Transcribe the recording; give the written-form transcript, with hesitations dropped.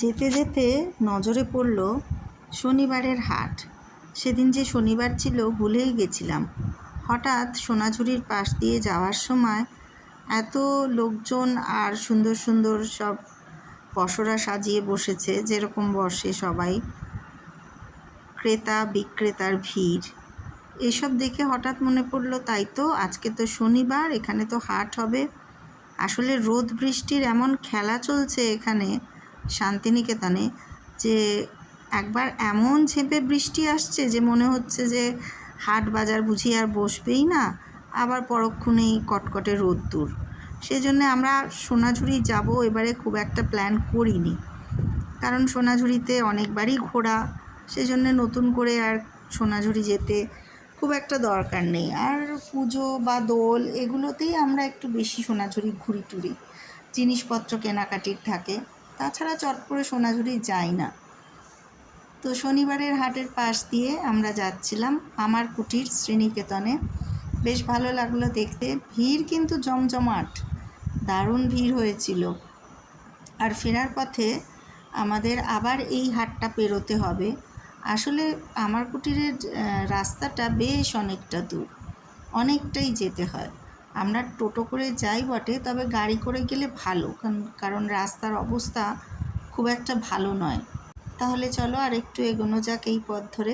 যেতে যেতে নজরে পড়ল শনিবারের হাট। সেদিন যে শনিবার ছিল ভুলেই গেছিলাম। হঠাৎ সোনাঝুরির পাশ দিয়ে যাওয়ার সময় এত লোকজন আর সুন্দর সুন্দর সব পসরা সাজিয়ে বসেছে, যেরকম বসে সবাই, ক্রেতা বিক্রেতার ভিড়। এসব দেখে হঠাৎ মনে পড়লো, তাই তো আজকে তো শনিবার, এখানে তো হাট হবে। আসলে রোদ বৃষ্টির এমন খেলা চলছে এখানে শান্তিনিকেতনে যে একবার এমন ঝেঁপে বৃষ্টি আসছে যে মনে হচ্ছে যে হাট বাজার বুঝি আর বসবেই না, আবার পরক্ষণেই কটকটে রোদ্দুর। সেই জন্যে আমরা সোনাঝুরি যাব এবারে খুব একটা প্ল্যান করিনি, কারণ সোনাঝুরিতে অনেকবারই ঘোরা, সেই জন্যে নতুন করে আর সোনাঝুরি যেতে খুব একটা দরকার নেই। আর পুজো বা দোল এগুলোতেই আমরা একটু বেশি সোনাঝুরি ঘুরি টুরি, জিনিসপত্র কেনাকাটির থাকে, তাছাড়া চট করে সোনাঝুরি যাই না। তো শনিবারের হাটের পাশ দিয়ে আমরা যাচ্ছিলাম আমার কুটির শ্রীনিকেতনে। বেশ ভালো লাগলো দেখতে, ভিড় কিন্তু জমজমাট, দারুণ ভিড় হয়েছিল। আর ফেরার পথে আমাদের আবার এই হাটটা পেরোতে হবে। আসলে আমার কুটিরের রাস্তাটা বেশ অনেকটা দূর, অনেকটাই যেতে হয়। আমরা টোটো করে যাই বটে, তবে গাড়ি করে গেলে ভালো, কারণ রাস্তার অবস্থা খুব একটা ভালো নয়। তাহলে চলো আর একটু এগোনো যাক এই পথ ধরে।